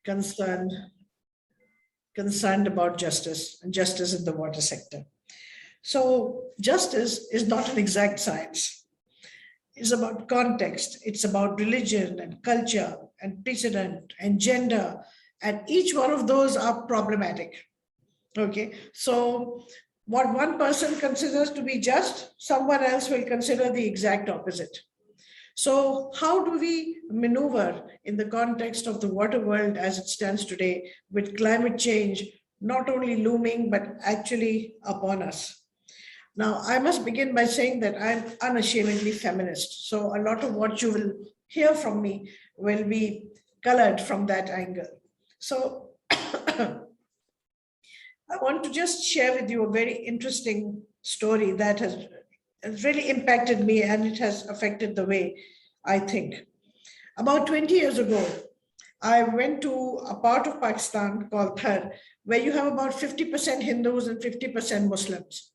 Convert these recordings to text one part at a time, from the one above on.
concerned about justice and justice in the water sector. So justice is not an exact science. It's about context. It's about religion and culture and precedent and gender. And each one of those are problematic. Okay. So what one person considers to be just, someone else will consider the exact opposite. So how do we maneuver in the context of the water world as it stands today, with climate change not only looming, but actually upon us? Now, I must begin by saying that I'm unashamedly feminist. So a lot of what you will hear from me will be colored from that angle. So I want to just share with you a very interesting story that has really impacted me, and it has affected the way I think. About 20 years ago, I went to a part of Pakistan called Thar, where you have about 50% Hindus and 50% Muslims.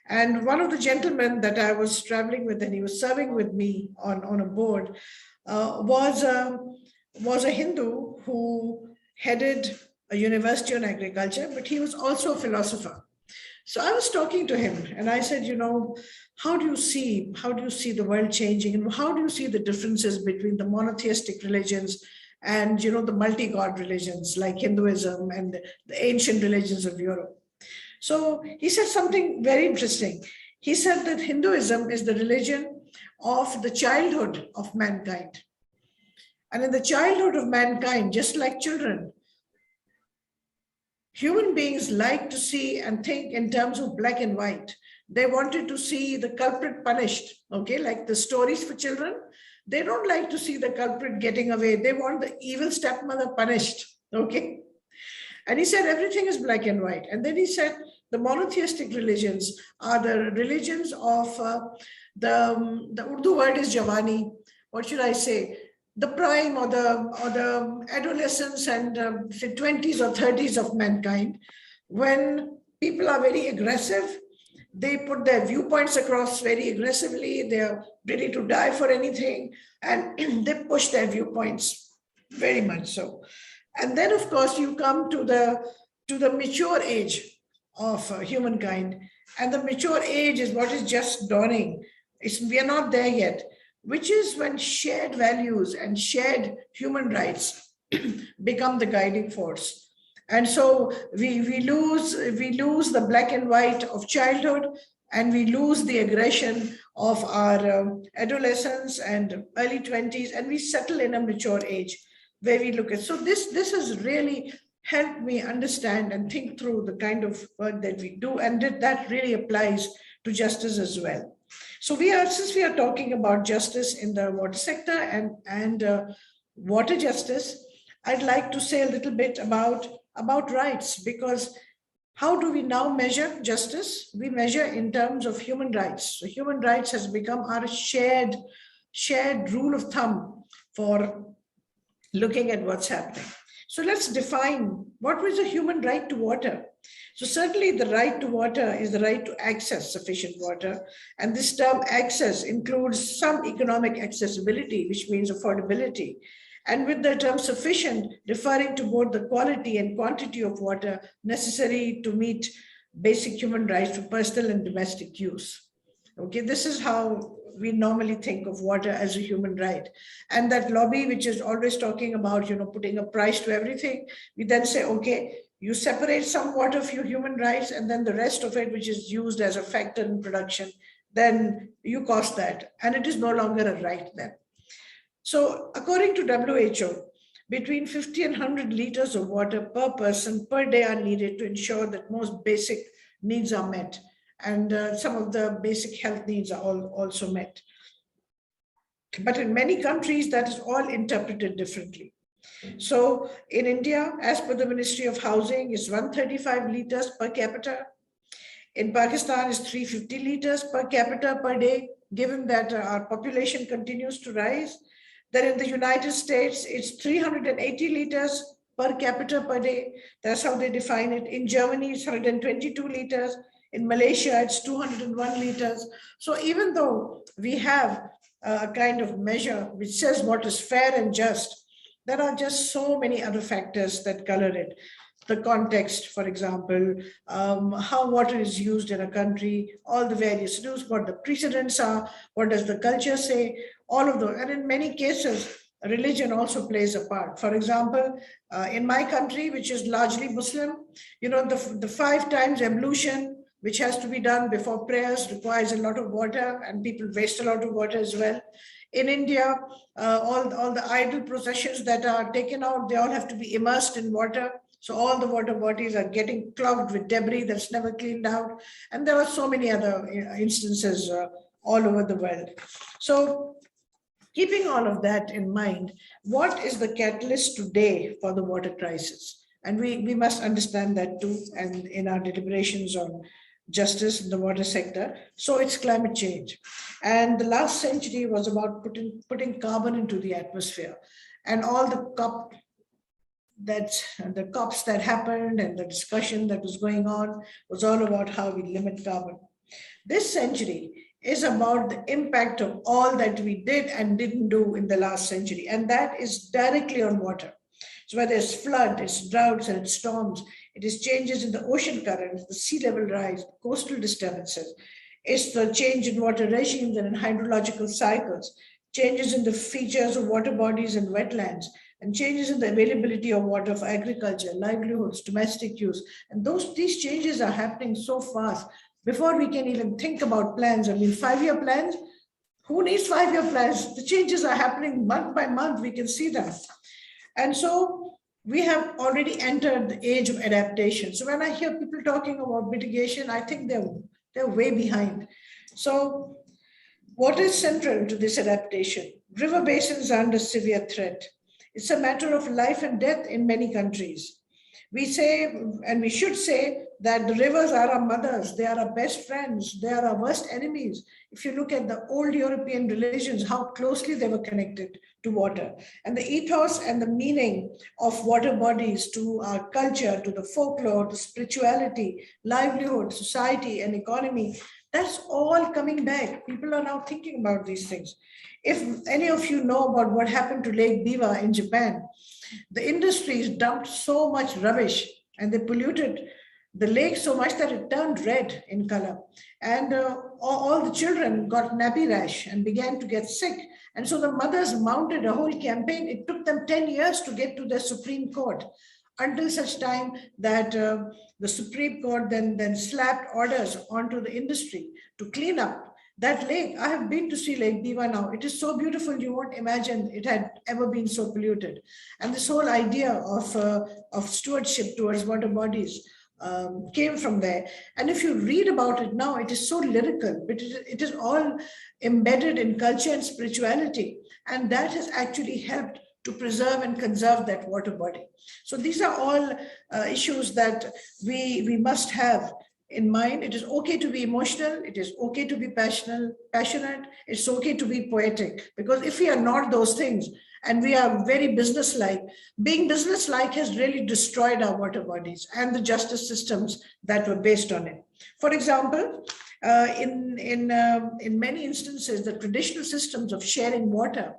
And one of the gentlemen that I was traveling with, and he was serving with me on a board, was a Hindu who headed a university on agriculture, but he was also a philosopher. So I was talking to him and I said, how do you see the world changing, and how do you see the differences between the monotheistic religions and the multi-god religions like Hinduism and the ancient religions of Europe? So he said something very interesting. He said that Hinduism is the religion of the childhood of mankind. And in the childhood of mankind, just like children, human beings like to see and think in terms of black and white. They wanted to see the culprit punished, okay? Like the stories for children, they don't like to see the culprit getting away. They want the evil stepmother punished, okay? And he said everything is black and white. And then he said the monotheistic religions are the religions of the Urdu word is Javani. What should I say? The prime or the adolescence and the 20s or 30s of mankind, when people are very aggressive, they put their viewpoints across very aggressively, they're ready to die for anything, and they push their viewpoints very much so. And then, of course, you come to the mature age of humankind, and the mature age is what is just dawning. We are not there yet, which is when shared values and shared human rights become the guiding force. And so we lose the black and white of childhood, and we lose the aggression of our adolescence and early 20s, and we settle in a mature age where we look at. So this has really helped me understand and think through the kind of work that we do, and that really applies to justice as well. So since we are talking about justice in the water sector and water justice, I'd like to say a little bit about rights, because how do we now measure justice? We measure in terms of human rights. So human rights has become our shared rule of thumb for looking at what's happening. So let's define what is a human right to water. So certainly the right to water is the right to access sufficient water. And this term access includes some economic accessibility, which means affordability. And with the term sufficient, referring to both the quality and quantity of water necessary to meet basic human rights for personal and domestic use. Okay, this is how we normally think of water as a human right. And that lobby, which is always talking about, putting a price to everything, we then say, okay, you separate some water for your human rights, and then the rest of it, which is used as a factor in production, then you cost that. And it is no longer a right then. So according to WHO, between 50 and 100 liters of water per person per day are needed to ensure that most basic needs are met. And some of the basic health needs are also met. But in many countries, that is all interpreted differently. So in India, as per the Ministry of Housing, is 135 liters per capita. In Pakistan, is 350 liters per capita per day, given that our population continues to rise. Then in the United States, it's 380 liters per capita per day. That's how they define it. In Germany, it's 122 liters. In Malaysia, it's 201 liters. So even though we have a kind of measure which says what is fair and just, There are just so many other factors that color it. The context, for example, how water is used in a country, all the various rules, what the precedents are, what does the culture say, all of those. And in many cases, religion also plays a part. For example, in my country, which is largely Muslim, the 5 times ablution, which has to be done before prayers, requires a lot of water, and people waste a lot of water as well. In India, all the idol processions that are taken out, they all have to be immersed in water. So all the water bodies are getting clogged with debris that's never cleaned out. And there are so many other instances all over the world. So keeping all of that in mind, what is the catalyst today for the water crisis? And we must understand that too, and in our deliberations on justice in the water sector. So it's climate change. And the last century was about putting carbon into the atmosphere. And all the COPs that happened and the discussion that was going on was all about how we limit carbon. This century is about the impact of all that we did and didn't do in the last century. And that is directly on water. So whether it's flood, it's droughts and it's storms, it is changes in the ocean currents, the sea level rise, coastal disturbances. It's the change in water regimes and in hydrological cycles, changes in the features of water bodies and wetlands, and changes in the availability of water for agriculture, livelihoods, domestic use. And these changes are happening so fast before we can even think about plans. I mean, 5-year plans, who needs 5-year plans? The changes are happening month by month, we can see that. And so we have already entered the age of adaptation. So when I hear people talking about mitigation, I think they're way behind. So what is central to this adaptation? River basins are under severe threat. It's a matter of life and death in many countries. We say, and we should say, that the rivers are our mothers, they are our best friends, they are our worst enemies. If you look at the old European religions, how closely they were connected to water. And the ethos and the meaning of water bodies to our culture, to the folklore, to spirituality, livelihood, society, and economy, that's all coming back. People are now thinking about these things. If any of you know about what happened to Lake Biwa in Japan, the industries dumped so much rubbish and they polluted the lake so much that it turned red in color. And all the children got nappy rash and began to get sick. And so the mothers mounted a whole campaign. It took them 10 years to get to the Supreme Court, until such time that the Supreme Court then slapped orders onto the industry to clean up that lake. I have been to see Lake Biwa now. It is so beautiful, you won't imagine it had ever been so polluted. And this whole idea of stewardship towards water bodies came from there. And if you read about it now, it is so lyrical, but it is all embedded in culture and spirituality. And that has actually helped to preserve and conserve that water body. So these are all issues that we must have in mind. It is okay to be emotional. It is okay to be passionate. It's okay to be poetic, because if we are not those things and we are very businesslike, being businesslike has really destroyed our water bodies and the justice systems that were based on it. For example, in many instances, the traditional systems of sharing water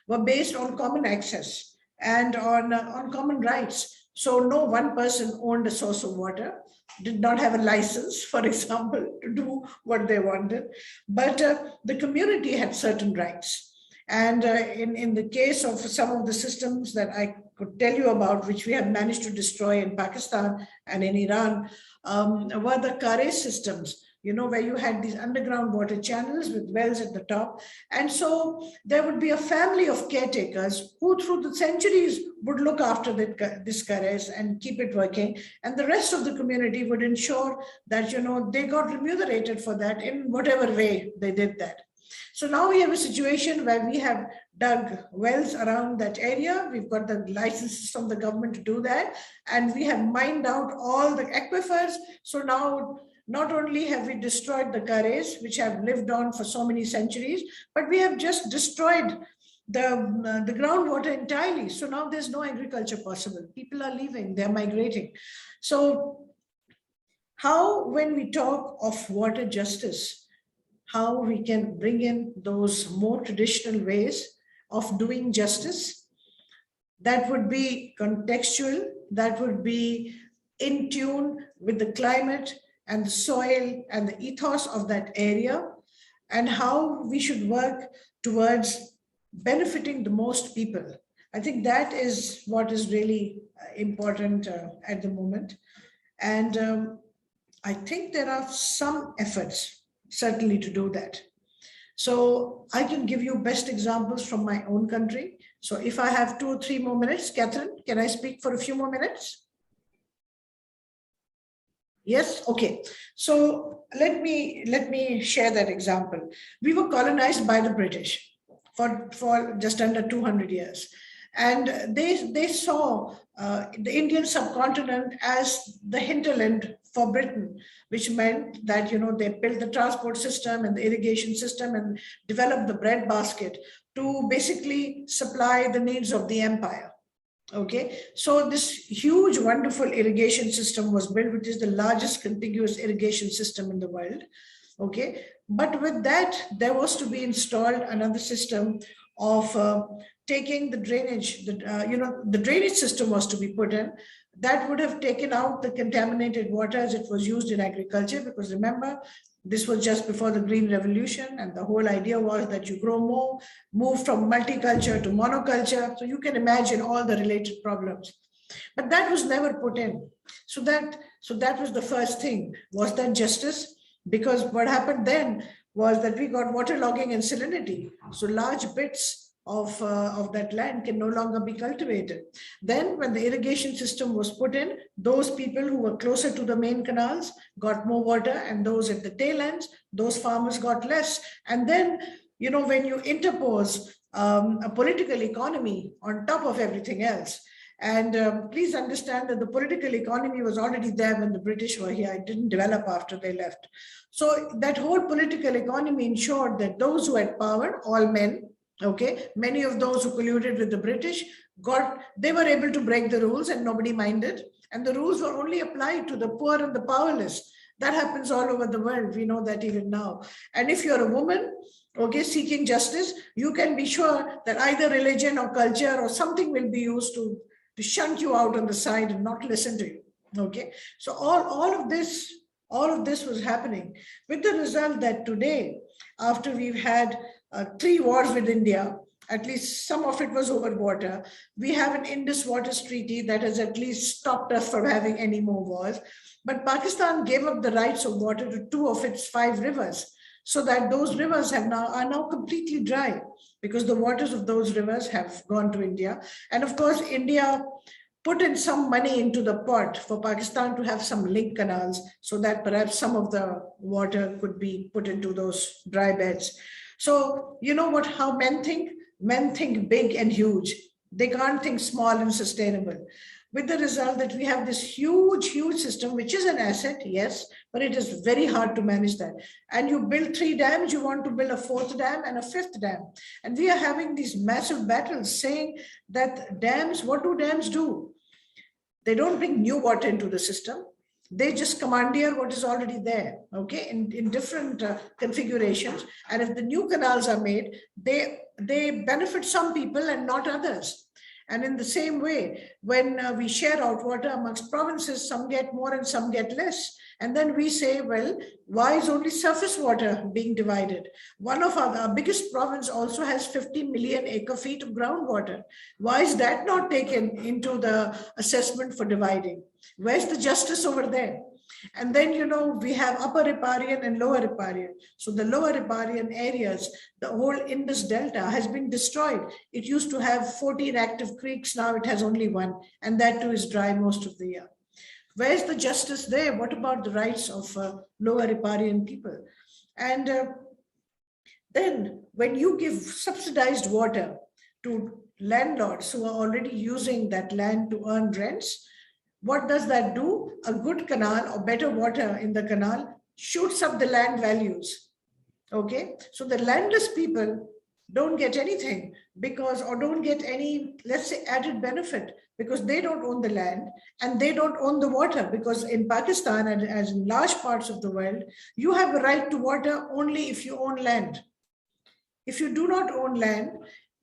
were based on common access and on common rights. So no one person owned a source of water, did not have a license, for example, to do what they wanted, but the community had certain rights. And in the case of some of the systems that I could tell you about, which we have managed to destroy in Pakistan and in Iran, were the Kare systems, where you had these underground water channels with wells at the top. And so there would be a family of caretakers who through the centuries would look after this Kares and keep it working. And the rest of the community would ensure that, they got remunerated for that in whatever way they did that. So now we have a situation where we have dug wells around that area. We've got the licenses from the government to do that. And we have mined out all the aquifers. So now, not only have we destroyed the Kares, which have lived on for so many centuries, but we have just destroyed the groundwater entirely. So now there's no agriculture possible. People are leaving, they're migrating. So how, when we talk of water justice, how we can bring in those more traditional ways of doing justice, that would be contextual, that would be in tune with the climate and the soil and the ethos of that area, and how we should work towards benefiting the most people. I think that is what is really important at the moment. And I think there are some efforts certainly to do that. So I can give you best examples from my own country. So if I have 2 or 3 more minutes, Catherine, can I speak for a few more minutes? Yes, okay. So let me share that example. We were colonized by the British for just under 200 years. And they saw the Indian subcontinent as the hinterland for Britain, which meant that, they built the transport system and the irrigation system and developed the breadbasket to basically supply the needs of the empire. Okay, so this huge, wonderful irrigation system was built, which is the largest contiguous irrigation system in the world. Okay, but with that, there was to be installed another system of taking the drainage. The drainage system was to be put in. That would have taken out the contaminated water as it was used in agriculture, because remember, this was just before the Green Revolution, and the whole idea was that you grow more, move from multiculture to monoculture. So you can imagine all the related problems. But that was never put in. So that was the first thing. Was that justice? Because what happened then was that we got waterlogging and salinity. So large bits of that land can no longer be cultivated. Then when the irrigation system was put in, those people who were closer to the main canals got more water, and those at the tail ends, those farmers got less. And then, when you interpose a political economy on top of everything else, and please understand that the political economy was already there when the British were here. It didn't develop after they left. So that whole political economy ensured that those who had power, all men, okay, many of those who colluded with the British, they were able to break the rules and nobody minded. And the rules were only applied to the poor and the powerless. That happens all over the world. We know that even now. And if you're a woman, okay, seeking justice, you can be sure that either religion or culture or something will be used to shunt you out on the side and not listen to you. Okay, so all of this was happening, with the result that today, after we've had 3 wars with India, at least some of it was over water. We have an Indus Waters Treaty that has at least stopped us from having any more wars. But Pakistan gave up the rights of water to 2 of its 5 rivers, so that those rivers are now completely dry, because the waters of those rivers have gone to India. And of course, India put in some money into the pot for Pakistan to have some link canals, so that perhaps some of the water could be put into those dry beds. So you know how men think? Men think big and huge. They can't think small and sustainable. With the result that we have this huge, huge system, which is an asset, yes, but it is very hard to manage that. And you build 3 dams, you want to build a 4th dam and a 5th dam. And we are having these massive battles saying that dams, what do dams do? They don't bring new water into the system. They just commandeer what is already there, okay, in different configurations. And if the new canals are made, they benefit some people and not others. And in the same way, when we share out water amongst provinces, some get more and some get less. And then we say, well, why is only surface water being divided? One of our biggest province also has 50 million acre feet of groundwater. Why is that not taken into the assessment for dividing? Where's the justice over there? And then, we have upper riparian and lower riparian. So the lower riparian areas, the whole Indus Delta has been destroyed. It used to have 14 active creeks. Now it has only 1. And that too is dry most of the year. Where's the justice there? What about the rights of lower riparian people? And then when you give subsidized water to landlords who are already using that land to earn rents, what does that do? A good canal or better water in the canal shoots up the land values. Okay, so the landless people don't get anything or don't get any, let's say, added benefit, because they don't own the land and they don't own the water. Because in Pakistan, and as in large parts of the world, you have a right to water only if you own land. If you do not own land,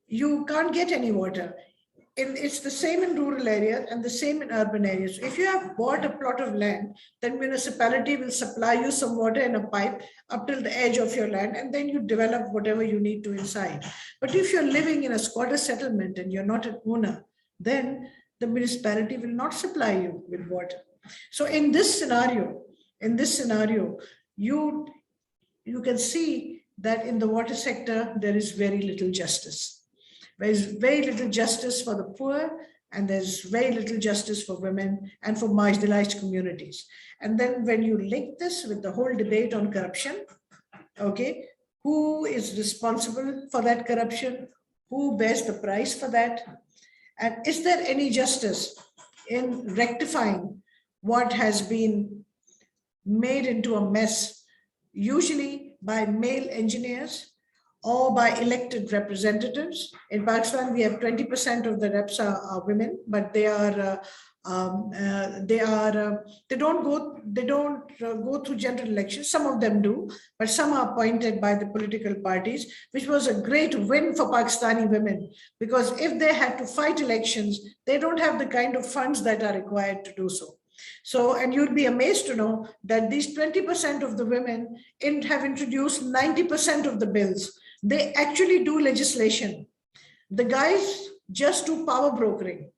you can't get any water. it's the same in rural areas and the same in urban areas. If you have bought a plot of land, then municipality will supply you some water in a pipe up till the edge of your land, and then you develop whatever you need to inside. But if you're living in a squatter settlement and you're not an owner, then the municipality will not supply you with water. So in this scenario, you can see that in the water sector, there is very little justice. There's very little justice for the poor, and there's very little justice for women and for marginalized communities. And then when you link this with the whole debate on corruption, okay, who is responsible for that corruption? Who bears the price for that? And is there any justice in rectifying what has been made into a mess, usually by male engineers or by elected representatives? In Pakistan, we have 20% of the reps are women, but they don't go through general elections. Some of them do, but some are appointed by the political parties, which was a great win for Pakistani women, because if they had to fight elections, they don't have the kind of funds that are required to do so. So, and you'd be amazed to know that these 20% of the women have introduced 90% of the bills. They actually do legislation. The guys just do power brokering.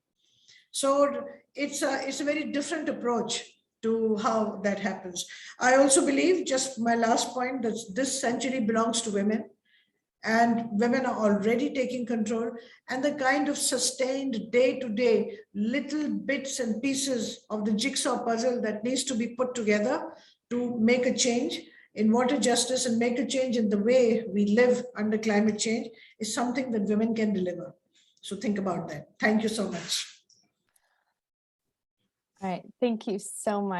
So it's a very different approach to how that happens. I also believe, just my last point, that this century belongs to women, and women are already taking control, and the kind of sustained day-to-day little bits and pieces of the jigsaw puzzle that needs to be put together to make a change in water justice and make a change in the way we live under climate change is something that women can deliver. So think about that. Thank you so much. All right. Thank you so much.